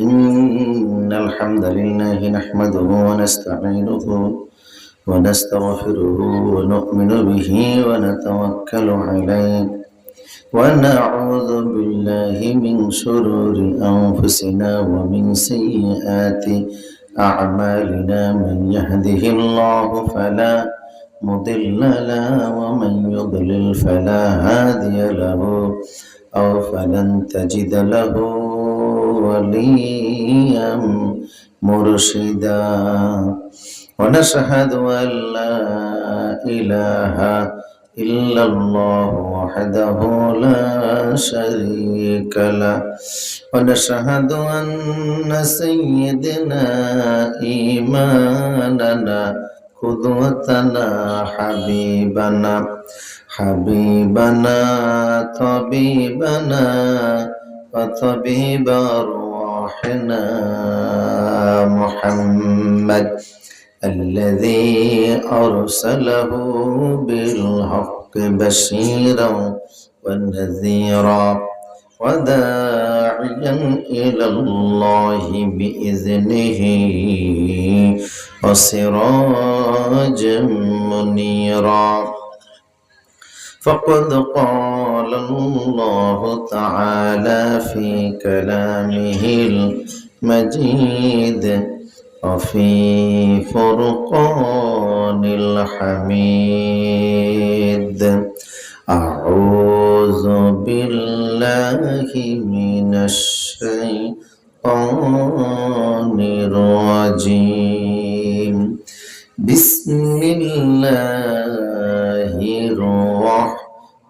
إن الحمد لله نحمده ونستعينه ونستغفره ونؤمن به ونتوكل عليه ونعوذ بالله من شرور أنفسنا ومن سيئات أعمالنا. من يهده الله فلا مضل له ومن يضلل فلا هادي له أو فلن تجد له وليا مرشدا. ونشهد أن لا إله إلا الله وحده لا شريك له. ونشهد أن سيدنا إيماننا قدوتنا حبيبنا طبيبنا وطبيب أرواحنا محمد الذي أرسله بالحق بشيرا ونذيرا وداعيا إلى الله بإذنه وسراجا منيرا. فقد قال الله تعالى في كلامه المجيد وفي فرقان الحميد: أعوذ بالله من الشيطان الرجيم. بسم الله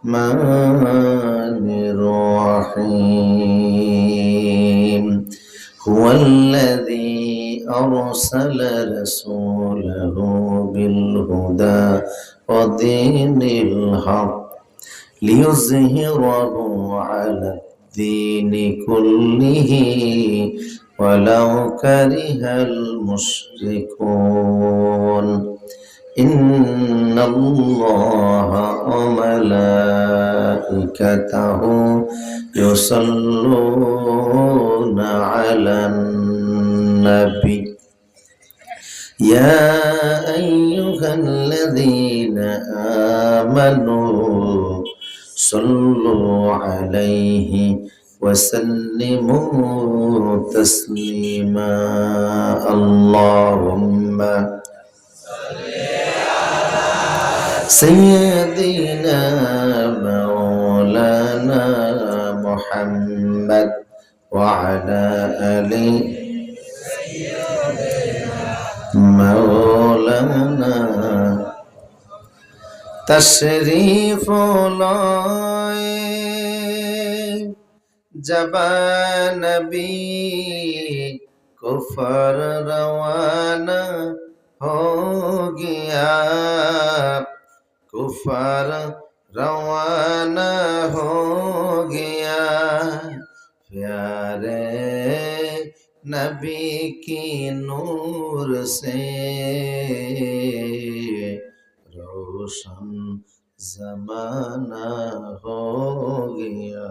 الرحمن الرحيم. هو الذي أرسل رسوله بالهدى ودين الحق ليظهره على الدين كله ولو كره المشركون. إن الله وملائكته يصلون على النبي يا أيها الذين آمنوا صلوا عليه وسلموا تسليما. اللهم سيدنا مولانا محمد وعلى آله مولانا تشريف لائے جبان نبی کفر روانہ ہو گیا کفر روانہ ہو گیا پیارے نبی کی نور سے روشن زمانہ ہو گیا.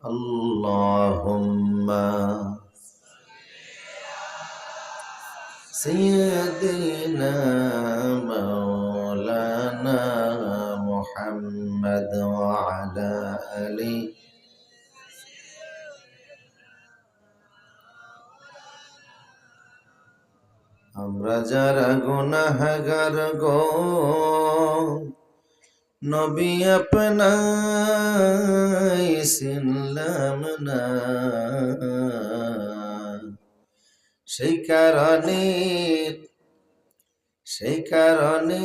اللہم سیدنا مولانا محمد وعلى آله আমরা যারা গুনাহগার গো নবী আপনাই চিনলাম না সেই কারণে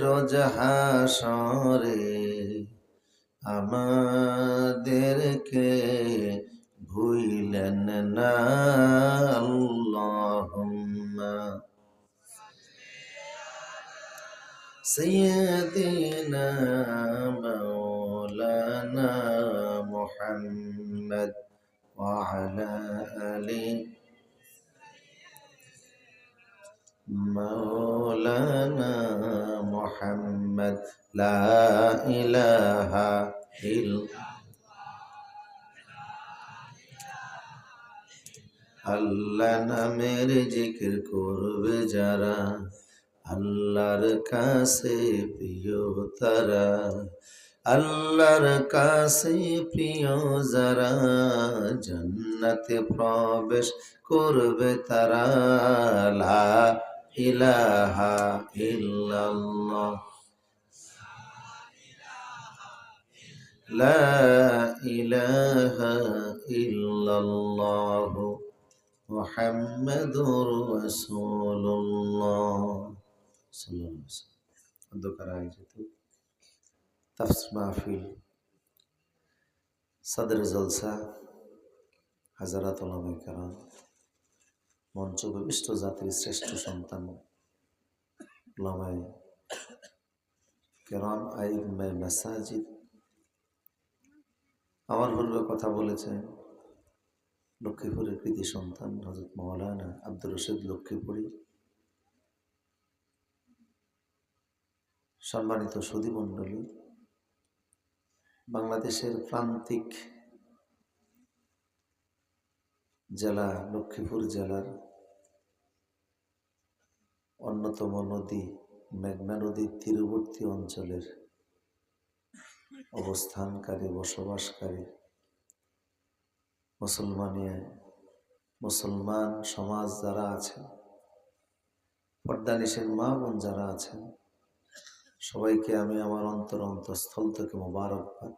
রোজ হাসরে আমাদেরকে ভুইলেন না. আল্লাহুম্মা সাইয়্যিদিনা মাওলানা মুহাম্মদ ওয়া আলা আলি মাওলানা মুহাম্মদ. লা ইলাহা ইল্লাল্লাহ আল্লাহ নামের জিকির করবে যারা, আল্লাহর কাছে প্রিয় তারা। আল্লাহর কাছে প্রিয় যারা, জান্নাতে প্রবেশ করবে তারা। লা ইলাহা ইল্লাল্লাহ, লা ইলাহা ইল্লাল্লাহ, মুহাম্মাদুর রাসূলুল্লাহ সাল্লাল্লাহু আলাইহি ওয়াসাল্লাম। অন্ধকার আয়োজিত তাফসীর মাহফিল, সদর জলসা, হাজারাত উলামায়ে কেরাম, মঞ্চ বিশিষ্ট জাতির শ্রেষ্ঠ সন্তান উলামায়ে কেরাম, আইম্মায়ে মাসাজিদ, আমার পূর্বে কথা বলেছেন লক্ষ্মীপুরের কৃতি সন্তান হযরত মাওলানা আব্দুর রশিদ লক্ষ্মীপুরী, সম্মানিত সুধী মণ্ডলী, বাংলাদেশের প্রান্তিক জেলা লক্ষ্মীপুর জেলার অন্যতম নদী মেঘনা নদীর তীরবর্তী অঞ্চলের অবস্থানকারী বসবাসকারী মুসলমান সমাজ যারা আছেন, পর্দানিশের মা বোন যারা আছেন, সবাইকে আমি আমার অন্তঃস্থল থেকে মোবারকবাদ,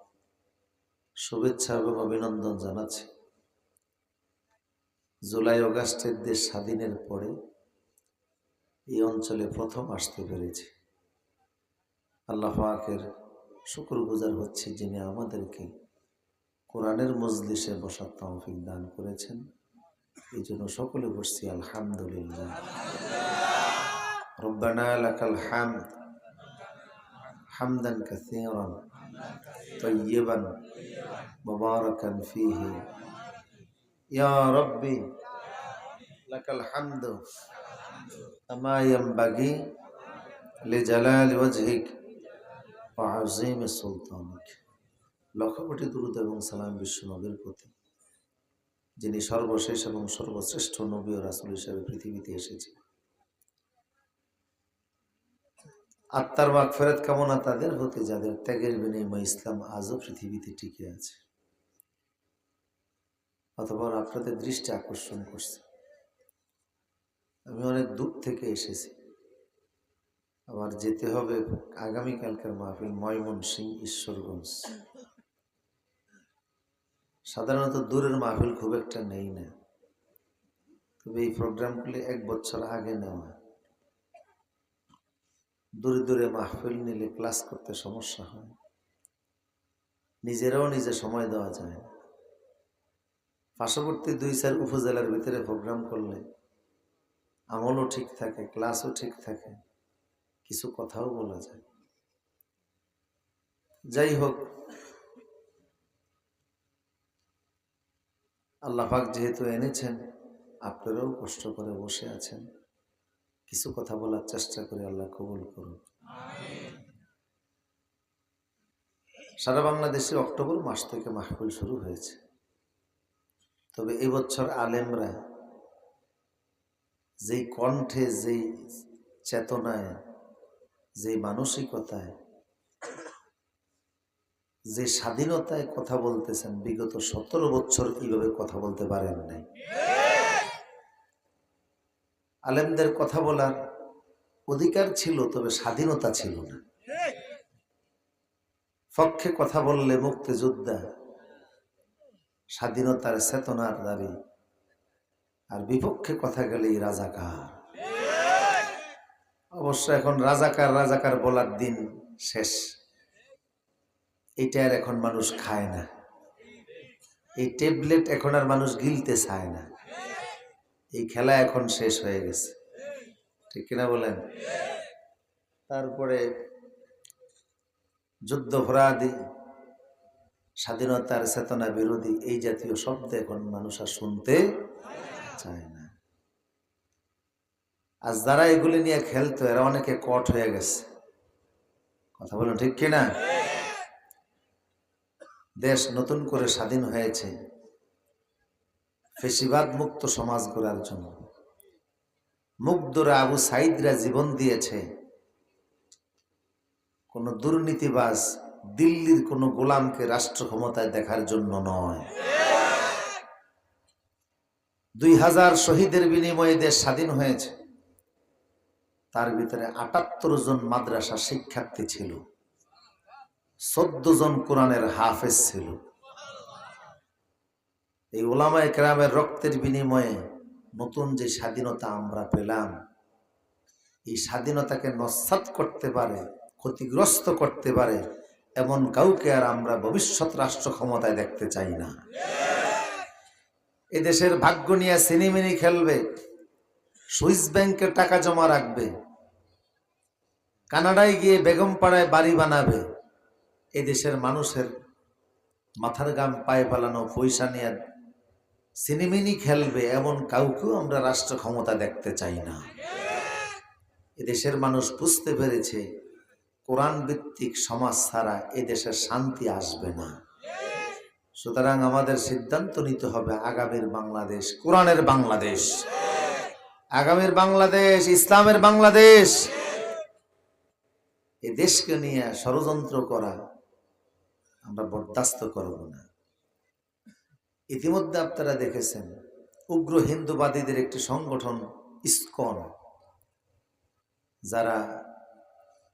শুভেচ্ছা এবং অভিনন্দন জানাচ্ছি। জুলাই অগাস্টের দেশ স্বাধীনের পরে এই অঞ্চলে প্রথম আসতে পেরেছি। আল্লাহ পাকের শুকরগুজার হচ্ছে যিনি আমাদেরকে কোরআনের মজলিসে বসার তৌফিক দান করেছেন। এই জন্য সকলে বসছি আলহামদুলিল্লাহ। রব্বানা লাকাল হামদ হামদান কাসীরান তাইয়িবান মুবারাকান ফীহি ইয়া রাব্বি লাকাল হামদু কামা ইয়ানবাগি লিজালালি ওয়াজহিক ওয়া আযীমি সুলতানিক। লক্ষ কোটি দুরূদ এবং সালাম বিশ্ব নবীর প্রতি, যিনি সর্বশেষ এবং সর্বশ্রেষ্ঠ নবী ও রাসূল হিসেবে পৃথিবীতে এসেছে। আত্মার মাগফিরাত কামনা তাদের হতে যাদের ত্যাগের বিনিময়ে ইসলাম আজও পৃথিবীতে টিকে আছে। অতঃপর আপনাদের দৃষ্টি আকর্ষণ করছে, আমি অনেক দূর থেকে এসেছি, আবার যেতে হবে আগামীকালকার মাহফিল ময়মনসিংহ ঈশ্বরগঞ্জ। সাধারণত দূরের মাহফিল খুব একটা নেই না, তবে এই প্রোগ্রামগুলি 1 বছর আগে নেওয়া। দূরে দূরে মাহফিল নিলে ক্লাস করতে সমস্যা হয়, নিজেরাও নিজে সময় দেওয়া যায় না। পার্শ্ববর্তী 2-4 উপজেলার ভিতরে প্রোগ্রাম করলে আমলও ঠিক থাকে, ক্লাসও ঠিক থাকে, কিছু কথাও বলা যায়। যাই হোক, আল্লাহ পাক যেহেতু এনেছেন, আপনারাও কষ্ট করে বসে আছেন, কিছু কথা বলার চেষ্টা করে আল্লাহ কবুল করুন। সারা বাংলাদেশে অক্টোবর মাস থেকে মাহফিল শুরু হয়েছে, তবে এবছর আলেমরা যেই কণ্ঠে, যেই চেতনায়, যেই মানসিকতায়, যে স্বাধীনতায় কথা বলতেছেন, বিগত 17 বছর এইভাবে কথা বলতে পারেন নাই। আলেমদের কথা বলার অধিকার ছিল, তবে স্বাধীনতা ছিল না। পক্ষে কথা বললে মুক্তিযোদ্ধা, স্বাধীনতার চেতনার দাবি, আর বিপক্ষে কথা গেলেই রাজাকার। অবশ্য এখন রাজাকার রাজাকার বলার দিন শেষ, এইটা আর এখন মানুষ খায় না, এই ট্যাবলেট এখন আর মানুষ গিলতে চায় না, এই খেলা এখন শেষ হয়ে গেছে, ঠিক কিনা বলেন? তারপরে যুদ্ধপরাধী, স্বাধীনতার চেতনা বিরোধী, এই জাতীয় শব্দ এখন মানুষ আর শুনতে চায় না। আজ যারা এগুলি নিয়ে খেলতো, এরা অনেকে কট হয়ে গেছে। কথা বলুন, ঠিক কিনা? দেশ নতুন করে স্বাধীন হয়েছে, ফেসিবাদ মুক্ত সমাজ গড়ার জন্য। মুগ্ধরা আবু সাইদরা জীবন দিয়েছে কোন দুর্নীতিবাজ দিল্লির কোন গোলামকে রাষ্ট্র ক্ষমতায় দেখার জন্য নয়। 2000 শহীদের বিনিময়ে দেশ স্বাধীন হয়েছে। তার ভিতরে 78 জন মাদ্রাসা শিক্ষার্থী ছিল, 14 জন কোরআনের হাফেজ ছিল। এই ওলামায়ে কেরামের রক্তের বিনিময়ে নতুন যে স্বাধীনতা আমরা পেলাম, এই স্বাধীনতাকে নস্যাৎ করতে পারে, ক্ষতিগ্রস্ত করতে পারে এমন কাউকে আর আমরা ভবিষ্যৎ রাষ্ট্র ক্ষমতায় দেখতে চাই না। এদেশের ভাগ্য নিয়ে সিনেমিনি খেলবে, সুইস ব্যাংকে টাকা জমা রাখবে, কানাডায় গিয়ে বেগমপাড়ায় বাড়ি বানাবে, এদেশের মানুষের মাথার গাম পায়ে পালানো পয়সা নিয়ে সিনেমিনি খেলবে এমন কাউকেও আমরা রাষ্ট্র ক্ষমতা দেখতে চাই না। এদেশের মানুষ বুঝতে পেরেছে কোরআন ভিত্তিক সমাজ ছাড়া এদেশের শান্তি আসবে না। সুতরাং আমাদের সিদ্ধান্ত নিতে হবে আগামীর বাংলাদেশ কোরআনের বাংলাদেশ, আগামীর বাংলাদেশ ইসলামের বাংলাদেশ। এই দেশকে নিয়ে ষড়যন্ত্র করা আমরা বরদাস্ত করব না। ইতিমধ্যে আপনারা দেখেছেন উগ্র হিন্দুবাদীদের একটি সংগঠন ইসকন, যারা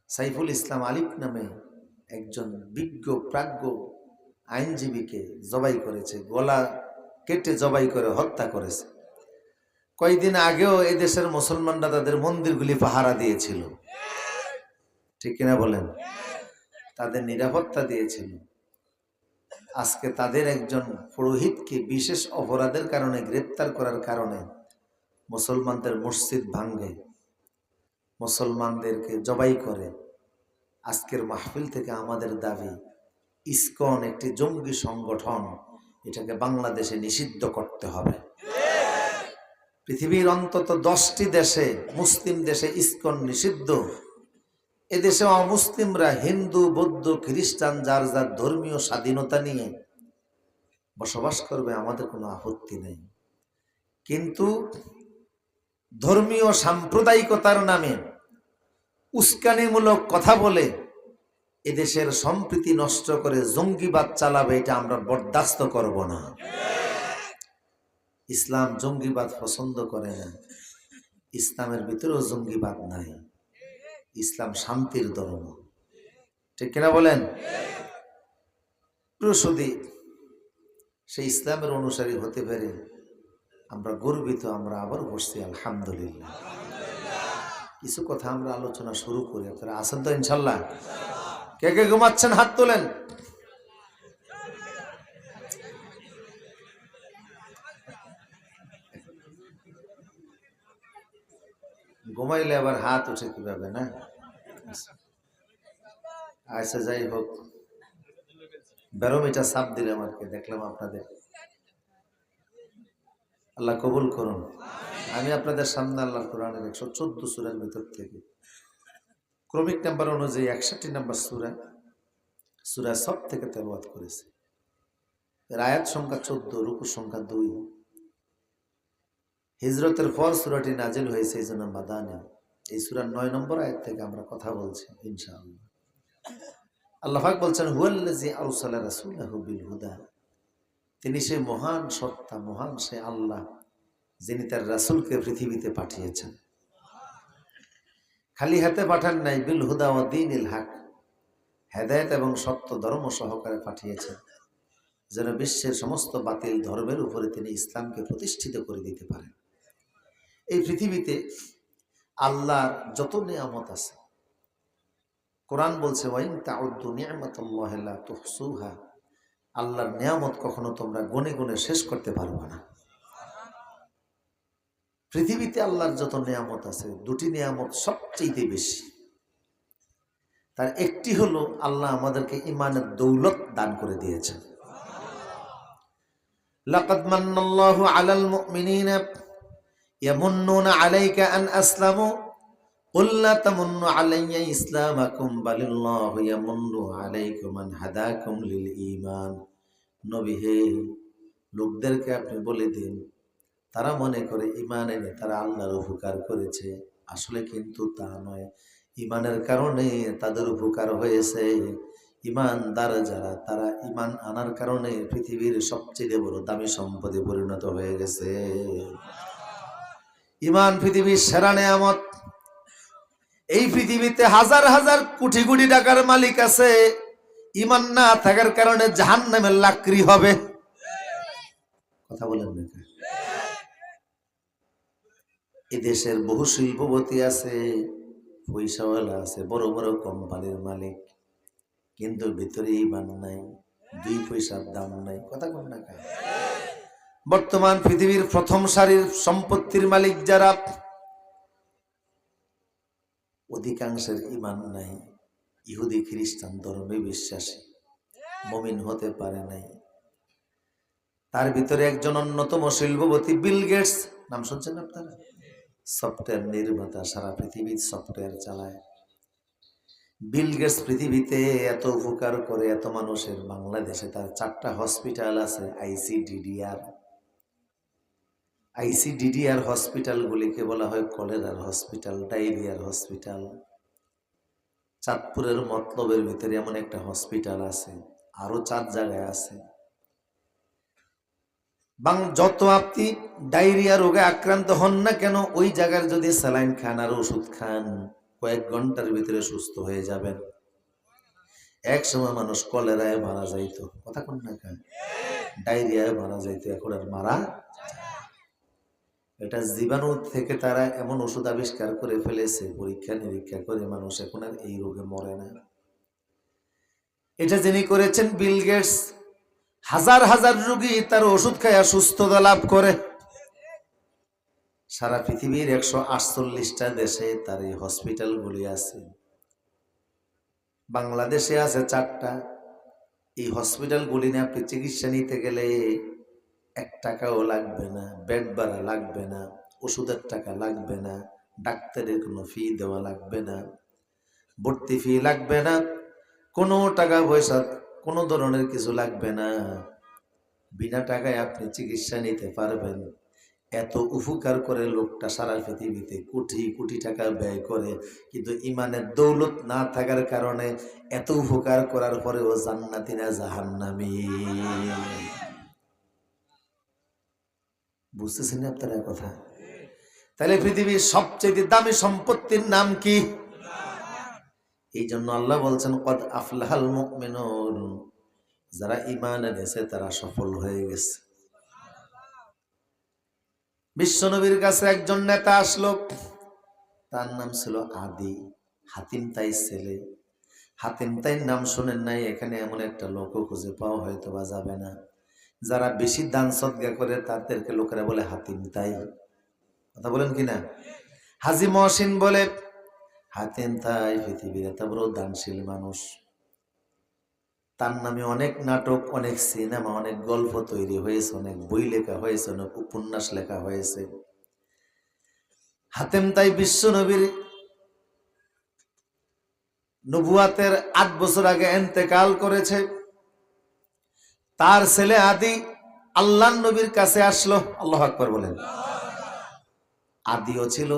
সাইফুল ইসলাম আলিফ নামে একজন বিজ্ঞ প্রাজ্ঞ আইনজীবীকে জবাই করেছে, গলা কেটে জবাই করে হত্যা করেছে। কয়েকদিন আগেও এই দেশের মুসলমানরা তাদের মন্দিরগুলি পাহারা দিয়েছিল, ঠিক কিনা বলেন? তাদের নিরাপত্তা দিয়েছিল। আজকে তাদের একজন পুরোহিতকে বিশেষ অপরাধের কারণে গ্রেপ্তার করার কারণে মুসলমানদের মসজিদ ভাঙ্গে, মুসলমানদেরকে জবাই করে। আজকের মাহফিল থেকে আমাদের দাবি, ইসকন একটি জঙ্গি সংগঠন, এটাকে বাংলাদেশে নিষিদ্ধ করতে হবে। পৃথিবীর অন্তত 10টি দেশে, মুসলিম দেশে ইসকন নিষিদ্ধ। এদেশে অমুসলিমরা হিন্দু বৌদ্ধ খ্রিস্টান যার যার ধর্মীয় স্বাধীনতা নিয়ে বসবাস করবে, আমাদের কোনো আপত্তি নেই। কিন্তু ধর্মীয় সাম্প্রদায়িকতার নামে উস্কানিমূলক কথা বলে এদেশের সম্প্রীতি নষ্ট করে জঙ্গিবাদ চালাবে, এটা আমরা বরদাস্ত করব না। ইসলাম জঙ্গিবাদ পছন্দ করে না, ইসলামের ভিতরেও জঙ্গিবাদ নাই, ইসলাম শান্তির ধর্ম, ঠিক কিনা বলেন? প্রসূতি সেই ইসলামের অনুসারী হতে পেরে আমরা গর্বিত। আমরা আবার বসছি আলহামদুলিল্লাহ। কিছু কথা আমরা আলোচনা শুরু করি, আপনারা আছেন তো ইনশাল্লাহ? কে কে ঘুমাচ্ছেন হাত তোলেন। ঘুমাইলে আবার হাত উঠে কিভাবে না? আচ্ছা, যাই হোক, ব্যারোমিটার চাপ দিলাম আর কি, দেখলাম আপনাদের। আল্লাহ কবুল করুন। আমি আপনাদের সামনে আল্লাহর কোরআনের 114 সূরার ভিতর থেকে ক্রমিক নাম্বার অনুযায়ী 61 নাম্বার সূরা সব থেকে তেলাওয়াত করেছি। এর আয়াত সংখ্যা 14, রুকু সংখ্যা 2। হিজরতের পর সূরাটি নাজিল হয়েছে, এই জন্য মাদানী। এই সূরার 9 নম্বর আয়াত থেকে আমরা কথা বলছি ইনশাআল্লাহ। আল্লাহ পাক বলছেন, হুয়াল্লাযী আরসালা রাসূলাহু বিল হুদা, তিনি সেই মহান সত্তা, মহান সে আল্লাহ যিনি তার রাসূলকে পৃথিবীতে পাঠিয়েছেন। খালি হাতে পাঠান নাই, বিল হুদা ওয়া দীনিল হক, হেদায়েত এবং সত্য ধর্ম সহকারে পাঠিয়েছেন, যেন বিশ্বের সমস্ত বাতিল ধর্মের উপরে তিনি ইসলামকে প্রতিষ্ঠিত করে দিতে পারেন। এই পৃথিবীতে আল্লাহর যত নিয়ামত আছে, কোরআন বলছে ওয়াইন তাউদ্দু নি'মাতাল্লাহি লা তুহসুহা, আল্লাহর নিয়ামত কখনো তোমরা গুনে গুনে শেষ করতে পারবে না। পৃথিবীতে আল্লাহর যত নিয়ামত আছে, দুটি নিয়ামত সবচেয়ে বেশি। তার একটি হলো আল্লাহ আমাদেরকে ইমানের দৌলত দান করে দিয়েছেন। লাকাদ মান্নাল্লাহু আলাল মুমিনিনা ইয়ামুন্নুনা আলাইকা আন আসলামু কুল লা তামুন্নু আলাইয়া ইসলামাকুম বালিল্লাহু ইয়ামুন্নু আলাইকুম আন হাদাকুম লিল ঈমান। নবী হে, লোকদেরকে আপনি বলে দিন তারা মনে করে ঈমান এনে তারা আল্লাহর উপকার করেছে, আসলে কিন্তু তা নয়। ঈমানের কারণে তাদের উপকার হয়েছে। ঈমানদার যারা, তারা ঈমান আনার কারণে পৃথিবীর সবচেয়ে বড় দামি সম্পদে পরিণত হয়ে গেছে। ঈমান পৃথিবীর সেরা নেয়ামত। এই পৃথিবীতে হাজার হাজার কোটি কোটি টাকার মালিক আছে, ঈমান না থাকার কারণে জাহান্নামের লাকড়ি হবে। কথা বলেন না? এদেশের বহু শিল্পপতি আছে, পয়সাওয়ালা আছে, বড় বড় কোম্পানির মালিক, কিন্তু ভিতরে ঈমান নাই, 2 পয়সার দাম নাই। কথা কোন না? বর্তমান পৃথিবীর প্রথম সারির সম্পত্তির মালিক যারা, অধিকাংশের ঈমান নাই, ইহুদি খ্রিস্টান ধর্মে বিশ্বাসী, মুমিন হতে পারে নাই। তার ভিতরে একজন অন্যতম শিল্পপতি বিল গেটস, নাম শুনছেন আপনারা? সফটওয়্যার নির্মাতা, সারা পৃথিবীর সফটওয়্যার চালায়। বিল গেটস পৃথিবীতে এত উপকার করে এত মানুষের, বাংলাদেশে তার 4টা হসপিটাল আছে, আইসিডিডিআর হসপিটালগুলিকে বলা হয় কলেরার হসপিটাল, ডায়রিয়ার হসপিটাল। চাঁদপুরের মতলবের ভিতরে এমন একটা হসপিটাল আছে, আরো 4 জায়গায় আছে। যত আপনি ডায়রিয়া রোগে আক্রান্ত হন না কেন, ওই জায়গার যদি স্যালাইন খান আর ওষুধ খান, কয়েক ঘন্টার ভিতরে সুস্থ হয়ে যাবেন। এক সময় মানুষ কলেরায় মারা যাইতো, কথা কোন না? ডায়রিয়ায় মারা যাইতো, এখন আর মারা। এটা জীবাণু থেকে তারা এমন ওষুধ আবিষ্কার করে ফেলেছে, পরীক্ষা নিরীক্ষা করে মানুষ এখন আর এই রোগে মরে না। এটা যিনি করেছেন বিল গেটস, হাজার হাজার রোগী তার ওষুধ খায়া সুস্থতা লাভ করে। সারা পৃথিবীর 148টা দেশে তার এই হসপিটালগুলি আছে। বাংলাদেশে আছে 4টা। এই হসপিটালগুলি নিয়ে আপনি চিকিৎসা নিতে গেলে 1 টাকাও লাগবে না, বেড ভাড়া লাগবে না, ওষুধের টাকা লাগবে না, ডাক্তারের কোনো ফি দেওয়া লাগবে না, ভর্তি ফি লাগবে না, কোনো টাকা পয়সা কোনো ধরনের কিছু লাগবে না। বিনা টাকায় আপনি চিকিৎসা নিতে পারবেন। এত উপকার করে লোকটা সারা পৃথিবীতে কোটি কোটি টাকা ব্যয় করে, কিন্তু ইমানের দৌলত না থাকার কারণে এত উপকার করার পরেও জান্নাতি না জাহান্নামী। বুঝতেছেন আপনারা কথা? তাহলে পৃথিবীর সবচেয়ে দামি সম্পত্তির নাম কি? এই জন্য আল্লাহ বলছেন কদ আফলাহাল মুমিনুন, যারা ঈমান এনেছে তারা সফল হয়ে গেছে। বিশ্বনবীর কাছে একজন নেতা আসলো, তার নাম ছিল আদি, হাতিম তাইর ছেলে। হাতিম তাইর নাম শোনেন নাই? এখানে এমন একটা লোকও খুঁজে পাওয়া হয়তো বা যাবে না। যারা বেশি দান সদকা করে তাদেরকে লোকেরা বলে হাতিম তাই। কথা বলেন কিনা? হাজি মহসিন বলে। হাতিম তাই পৃথিবীর এত বড় দানশীল মানুষ, তার নামে অনেক নাটক, অনেক সিনেমা, অনেক গল্প তৈরি হয়েছে, অনেক বই লেখা হয়েছে, অনেক উপন্যাস লেখা হয়েছে। হাতেম তাই বিশ্ব নবীর নবুয়াতের 8 বছর আগে ইন্তেকাল করেছে। তার ছেলে আদি আল্লাহর নবীর কাছে আসলো। আল্লাহু আকবার বলেন। আদিও ছিল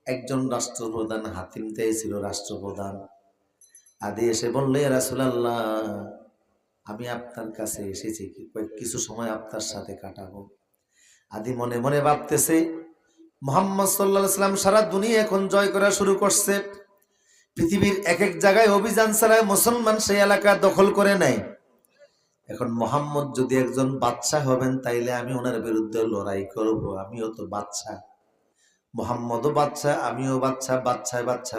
একজন রাষ্ট্রপ্রধান, হাতিম তাই ছিল রাষ্ট্রপ্রধান। আদি এসে বলল, ইয়া রাসূলুল্লাহ, আমি আপনার কাছে এসেছি কিছু সময় আপনার সাথে কাটাবো। আদি মনে মনে ভাবতেছে, মুহাম্মদ সাল্লাল্লাহু আলাইহি ওয়াসাল্লাম সারা দুনিয়া এখন জয় করা শুরু করছে। পৃথিবীর এক এক জায়গায় অভিযান চালায়, মুসলমান সেই এলাকা দখল করে নেয়। এখন মুহাম্মদ যদি একজন বাদশা হবেন, তাইলে আমি ওনার বিরুদ্ধে লড়াই করব। আমিও তো বাদশা, মুহাম্মদও বাদশা, আমিও বাদশা, বাদশায় বাদশা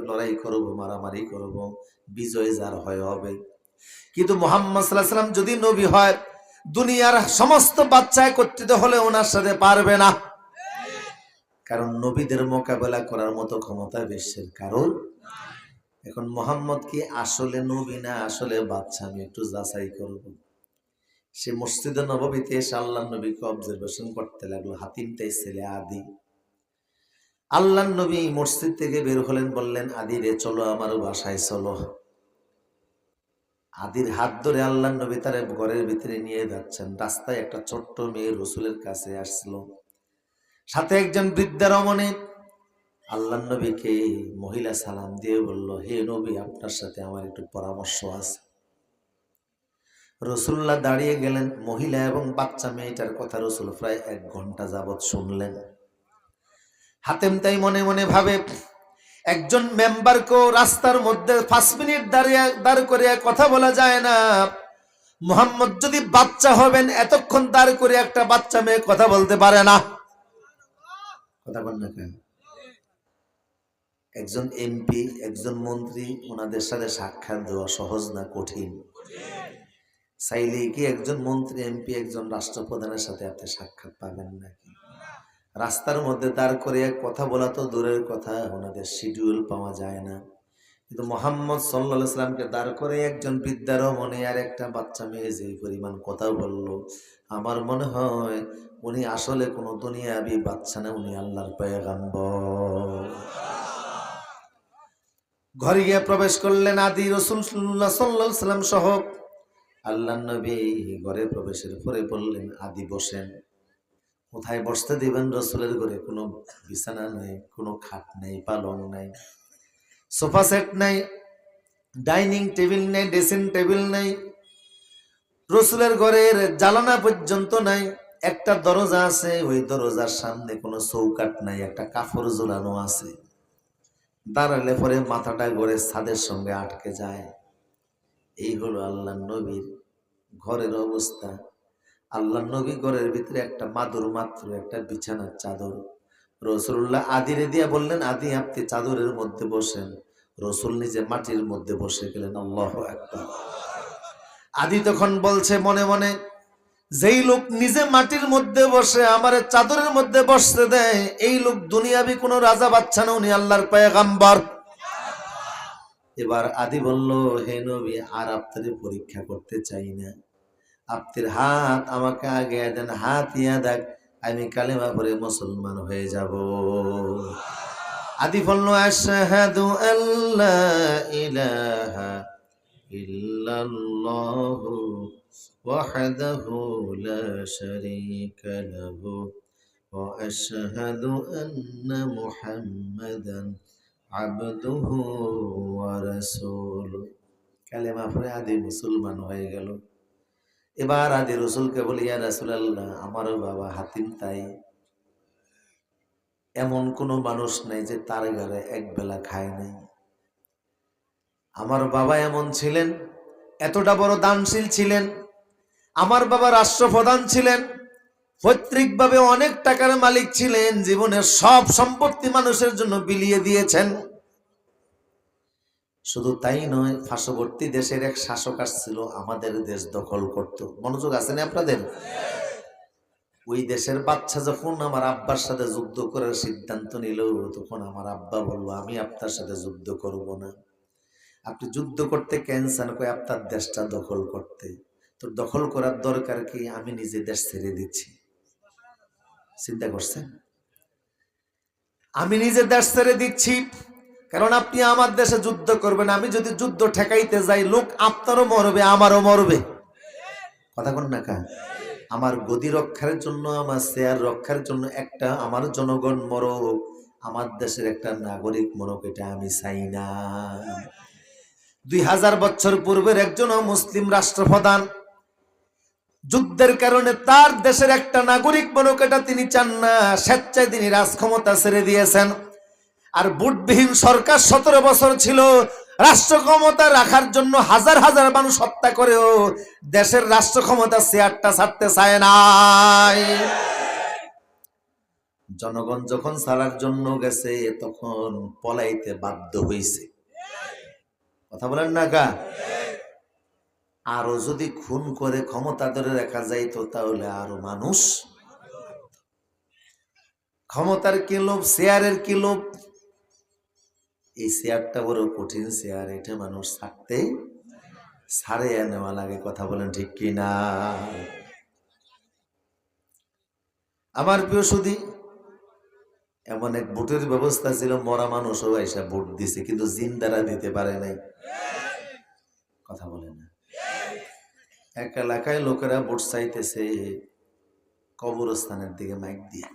লড়াই করব, মারামারি করব, বিজয় যার হয় হবে। কিন্তু মুহাম্মদ সাল্লাল্লাহু আলাইহি ওয়াসাল্লাম যদি নবী হয়, দুনিয়ার সমস্ত বাচ্চা একত্রিত হলে ওনার সাথে পারবে না, কারণ নবীদের মোকাবেলা করার মতো ক্ষমতা বিশ্বের কারোর। এখন মুহাম্মদ কি আসলে নবী না আসলে বাচ্চা, আমি একটু যাচাই করব। সে মসজিদে নববীতে এসে আল্লাহর নবীকে অবজারভেশন করতে লাগলো। হাতিম তাই ছেলে আদি। আল্লাহর নবী মসজিদ থেকে বের হলেন, বললেন, আদি রে চলো আমার বাসায় চলো। আদির হাত ধরে আল্লাহর নবী তার ঘরের ভিতরে নিয়ে যাচ্ছেন। রাস্তায় একটা ছোট্ট মেয়ে রসুলের কাছে আসছিল। সাথে একজন বৃদ্ধা রমণী আল্লাহর নবীকে মহিলা সালাম দিয়ে বলল, হে নবী, আপনার সাথে আমার একটু পরামর্শ আছে। রসুল্লাহ দাঁড়িয়ে গেলেন। মহিলা এবং বাচ্চা মেয়েটার কথা রসুল প্রায় 1 ঘন্টা যাবৎ শুনলেন। হাতেম তাই মনে মনে ভাবে, একজন মেম্বারকেও রাস্তার মধ্যে 5 মিনিট দাঁড় করিয়া কথা বলা যায় না। মুহাম্মদ যদি বাচ্চা হবেন, এতক্ষণ দাঁড় করে একটা বাচ্চা মেয়ে কথা বলতে পারে না। কথা বল না কেন? একজন এমপি, একজন মন্ত্রী, ওনাদের সাথে সাক্ষাৎ দেওয়া সহজ না কঠিন? চাইলে কি একজন মন্ত্রী, এমপি, একজন রাষ্ট্রপ্রধানের সাথে আপনি সাক্ষাৎ পাবেন নাকি? রাস্তার মধ্যে দাঁড় করে কথা বলা তো দূরের কথা, ওনাদের শিডিউল পাওয়া যায় না। কিন্তু মুহাম্মদ সাল্লাল্লাহু আলাইহি সাল্লামকে দাঁড় করে একজন বৃদ্ধা রমণী আর একটা বাচ্চা মেয়ে যে পরিমাণ কথা বলল, আমার মনে হয় উনি আসলে কোনো দুনিয়াবি বাচ্চা না, উনি আল্লাহর পয়গম্বর। ঘরে গিয়ে প্রবেশ করলেন আদি রাসূলুল্লাহ সাল্লাল্লাহু আলাইহি সাল্লাম সহ। আল্লাহর নবী ঘরে প্রবেশের পরে বললেন, আদি বসেন। কোথায় বসতে দিবেন? রসুলের ঘরে কোনো বিছানা নেই, কোনো খাট নেই, পালং নাই, সোফা সেট নাই, ডাইনিং টেবিল নেই, ড্রেসিং টেবিল নেই, রসুলের ঘরের জানালা পর্যন্ত নাই। একটা দরজা আছে, ওই দরজার সামনে কোনো চৌকাট নাই, একটা কাপড় ঝোলানো আছে। দাঁড়ালে পরে মাথাটা ঘরের ছাদের সঙ্গে আটকে যায়। এই হলো আল্লাহ নবীর ঘরের অবস্থা। আল্লাহ নবী ঘরের ভিতরে একটা মাদুর মাত্র, একটা বিছানার চাদর। রসুল্লাহ আদিরে দিয়া বললেন, আদি আপনি চাদরের মধ্যে বসেন। রসুল নিজে মাটির মধ্যে বসে গেলেন। আল্লাহু আকবার। আদি তখন বলছে মনে মনে, যেই লোক নিজে মাটির মধ্যে বসে আমারে চাদরের মধ্যে বসতে দেয়, এই লোক দুনিয়াবি কোনো রাজা বাচ্চা না, উনি আল্লাহর পয়গম্বর। এবার আদি বলল, হে নবী, আর আপনাদের পরীক্ষা করতে চাই না, আপনার হাত আমাকে আগে দেন, হাত ইয়া দেখ, আমি কালেমা পড়ে মুসলমান হয়ে যাব। আদি বলল, আশহাদু আল্লা ইলাহা ইল্লাল্লাহু ওয়াহদাহু লা শারীকা লাহু ওয়া আশহাদু আন্না মুহাম্মাদান আবদুহু ওয়া রাসূলুহু। কালেমা পড়ে আদি মুসলমান হয়ে গেল। এবার আদি রসুলকে বলি, ইয়া রাসূলুল্লাহ, আমারও বাবা হাতিম তাই। এমন কোনো মানুষ নেই যে তার ঘরে এক বেলা খায় নাই। আমার বাবা এমন ছিলেন, এতটা বড় দানশীল ছিলেন। আমার বাবা রাষ্ট্রপ্রধান ছিলেন, পৈতৃকভাবে অনেক টাকার মালিক ছিলেন, জীবনের সব সম্পত্তি মানুষের জন্য বিলিয়ে দিয়েছেন। শুধু তাই নয়, পার্শ্ববর্তী দেশের এক শাসক আসছিল, আমাদের দেশ দখল করত। মনোযোগ আছে না আপনাদের? ওই দেশের বাচ্চা যখন আমার আব্বার সাথে যুদ্ধ করার সিদ্ধান্ত নিল, তখন আমার আব্বা বলল, আমি আপনার সাথে যুদ্ধ করব না। আপনি যুদ্ধ করতে ক্যান্সার করে আপনার দেশটা দখল করতে, তো দখল করার দরকার কি? আমি নিজে দেশ ছেড়ে দিচ্ছি। চিন্তা করছেন? আমি নিজে দেশ ছেড়ে দিচ্ছি, কারণ আপনি আমার দেশে যুদ্ধ করবেন। আমি যদি যুদ্ধ ঠেকাইতে যাই, লোক আপনারও মরবে, আমারও মরবে। কথা কোন না কা? আমার গদি রক্ষার জন্য, আমার চেয়ার রক্ষার জন্য একটা আমার জনগণ মরক, আমার দেশের একটা নাগরিক মরক, এটা আমি চাই না। 2000 বছর পূর্বের একজন মুসলিম রাষ্ট্রপ্রধান যুদ্ধের কারণে তার দেশের একটা নাগরিক মরক, এটা তিনি চান না। স্বেচ্ছায় তিনি রাজক্ষমতা ছেড়ে দিয়েছেন। আর ভোটবিহীন সরকার 17 বছর ছিল। রাষ্ট্র ক্ষমতা রাখার জন্য হাজার হাজার মানুষ হত্যা করেও দেশের রাষ্ট্র ক্ষমতা চেয়ারটা ছাড়তে চায় নাই। জনগণ যখন ছাড়ার জন্য গেছে, তখন পলাইতে বাধ্য হয়েছে। কথা বলেন না কা? আরো যদি খুন করে ক্ষমতা ধরে রাখা যাইতো, তাহলে আরো মানুষ। ক্ষমতার কি লোভ, চেয়ারের কি লোভ? এই চেয়ারটা বড় কঠিন চেয়ার, এটা মানুষ ছাড়তে ছাড়ে নেওয়া লাগে। কথা বলেন ঠিক কিনা? আমার প্রিয় সুধী, এমন এক ভোটের ব্যবস্থা ছিল, মরা মানুষও এসে ভোট দিছে, কিন্তু জিন্দারা দিতে পারে নাই। কথা বলে না? এক এলাকায় লোকেরা ভোট চাইতেছে কবরস্থানের দিকে মাইক দিয়ে।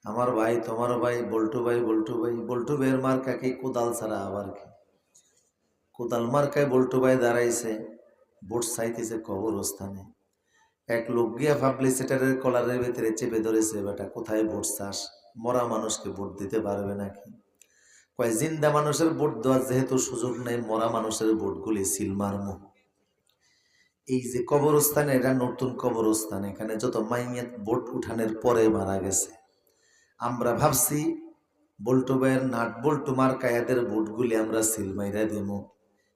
আমার ভাই, তোমার ভাই, বল্টু ভাই, বল্টু ভাই, বল্টু ভাইয়ের মার্কা কি কোদাল ছাড়া আবার কি? কোদাল মার্কায় বল্টু ভাই দাঁড়াইছে, ভোট চাইতেছে কবরস্থানে। এক লোক গিয়া পাবলিসিটারের কলারের ভিতরে চেপে ধরেছে, বেটা কোথায় ভোট চাস? মরা মানুষকে ভোট দিতে পারবে নাকি? কয় জিন্দা মানুষের ভোট দেওয়ার যেহেতু সুযোগ নেই, মরা মানুষের ভোটগুলি সিল মারমু। এই যে কবরস্থান, এটা নতুন কবরস্থান, এখানে যত মাইয়াত ভোট উঠানের পরে মারা গেছে। আমরা ভাবছি বল্টু ভাইয়ের নাট বল্টু মার্কায় এদের ভোটগুলি আমরা সিল মাইরা দেব।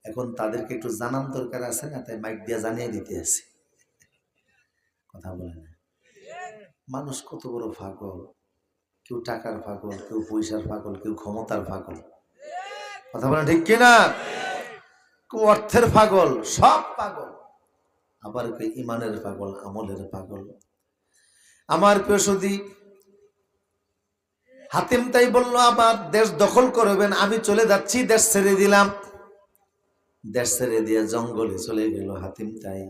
এখন তাদেরকে একটু জানান দরকার আছে না, তাই মাইক দিয়ে জানিয়ে দিতে আছে। কথা বলে না, মানুষ কত বড় পাগল! কেউ টাকার পাগল, কেউ পয়সার পাগল, কেউ ক্ষমতার পাগল। কথা বলে ঠিক কিনা? কেউ অর্থের পাগল, সব পাগল। আবার কেউ ইমানের পাগল, আমলের পাগল। আমার প্রিয় সুধী, হাতিম তাই বলল আমার দেশ দখল করবেন, আমি চলে যাচ্ছি, দেশ ছেড়ে দিলাম। দেশ ছেড়ে দিয়ে জঙ্গলে চলে গেল হাতিম তাই।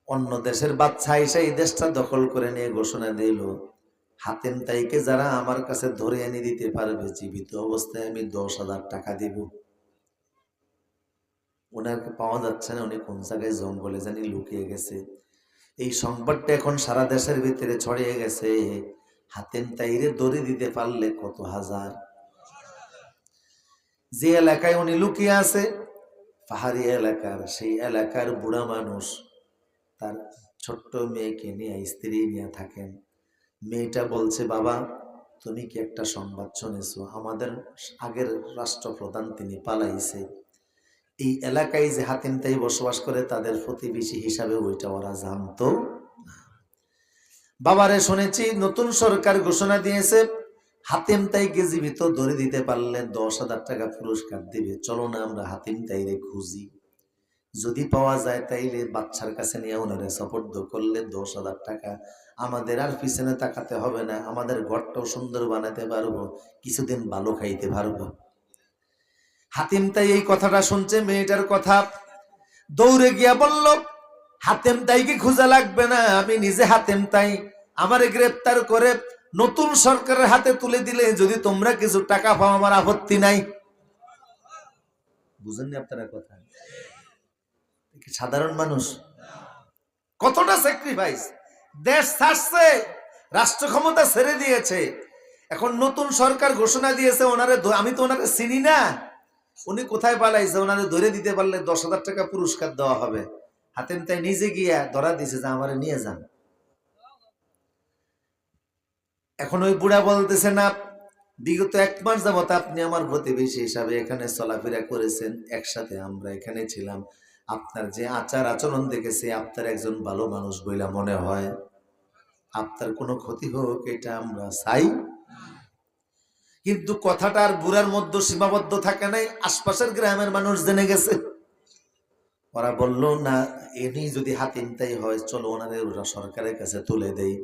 অন্য দেশের বাচ্চা এসে এই দেশটা দখল করে নিয়ে ঘোষণা দিল, হাতিম তাইকে যারা আমার কাছে ধরে এনে দিতে পারবে জীবিত অবস্থায় আমি 10,000 টাকা দিব। ওনাকে পাওয়া যাচ্ছে না, উনি কোন জায়গায় জঙ্গলে জানি লুকিয়ে গেছে। এই সংবাদটা এখন সারা দেশের ভিতরে ছড়িয়ে গেছে, হাতিম তাইরে দড়ি দিতে পারলে কত হাজার। যে এলাকায় উনি লুকিয়ে আছে পাহাড়ি এলাকার, সেই এলাকার বুড়া মানুষ তার ছোট্ট মেয়েকে নিয়ে, স্ত্রী নিয়ে থাকেন। মেয়েটা বলছে, বাবা তুমি কি একটা সংবাদ শুনেছো? আমাদের আগের রাষ্ট্রপ্রধান তিনি পালাইছে। এই এলাকায় যে হাতিম তাই বসবাস করে তাদের প্রতিবেশী হিসাবে ওইটা ওরা জানতো। বাবারে শুনেছি নতুন সরকার ঘোষণা দিয়েছে হাতিম তাইকে জীবিত ধরে দিতে পারলে 10,000 টাকা পুরস্কার দিবে। চলো না আমরা হাতিম তাইরে খুঁজি, যদি পাওয়া যায় তাইলে বাচ্চার কাছে নিয়ে ওনারে সপর্দ করলে 10,000 টাকা আমাদের আর পিছনে তাকাতে হবে না, আমাদের ঘরটাও সুন্দর বানাতে পারবো, কিছুদিন ভালো খাইতে পারবো। হাতিম তাই এই কথাটা শুনছে, মেয়েটার কথা, দৌড়ে গিয়া বলল, হাতিম তাইকে খোঁজা লাগবে না, আমি নিজে হাতিম তাই, আমারে গ্রেফতার করে নতুন সরকারের হাতে তুলে দিলে যদি তোমরা কিছু টাকা পাও আমার আপত্তি নাই। বুঝেননি আপনারা কথা? সাধারণ মানুষ কতটা স্যাক্রিফাইস! দেশ ছাড়ছে, রাষ্ট্র ক্ষমতা ছেড়ে দিয়েছে, এখন নতুন সরকার ঘোষণা দিয়েছে ওনারে, আমি তো ওনারে চিনি না, উনি কোথায় পালাইছে, ওনারে ধরে দিতে পারলে 10,000 টাকা পুরস্কার দেওয়া হবে। হাতিম তাই নিজে গিয়া ধরা দিছে যে আমারে নিয়ে যান। এখন ওই বুড়া বলতেছে, না বিগত 1 মাস যাবত আপনি আমার প্রতিবেশী হিসাবে এখানে চলাফেরা করেছেন, একসাথে আমরা এখানে ছিলাম, আপনার যে আচার আচরণ দেখেছি আপনার একজন ভালো মানুষ বইলা মনে হয়, আপনার কোনো ক্ষতি হোক এটা আমরা চাই। কিন্তু কথাটা আর বুড়ার মধ্যে সীমাবদ্ধ থাকে নাই, আশপাশের গ্রামের মানুষ জেনে গেছে। ওরা বলল, না এমনি যদি হাতিম তাই হয় চলো ওনারে ওরা সরকারের কাছে তুলে দেই,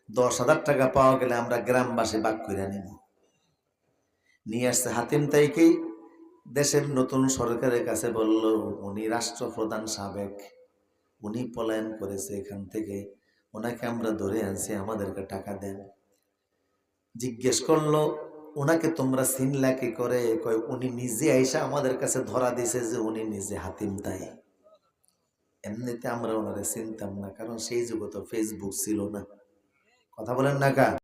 10,000 টাকা পাওয়া গেলে আমরা গ্রামবাসী ভাগ করে নিব। নিয়ে আসছে হাতিম তাইকে, দেশের নতুন সরকারের কাছে বলল, উনি রাষ্ট্রপ্রধান সাবেক, উনি পলায়ন করেছে এখান থেকে, ওনাকে আমরা ধরে আনছি, আমাদেরকে টাকা দেন। জিজ্ঞেস করলো, ওনাকে তোমরা চিনলা কি করে? কয় উনি নিজে আইসা আমাদের কাছে ধরা দিছে যে উনি নিজে হাতিম তাই। এমনিতে আমরা ওনারে চিনতাম না, কারণ সেই যুগে তো ফেসবুক ছিল না। কথা বলেন না কা?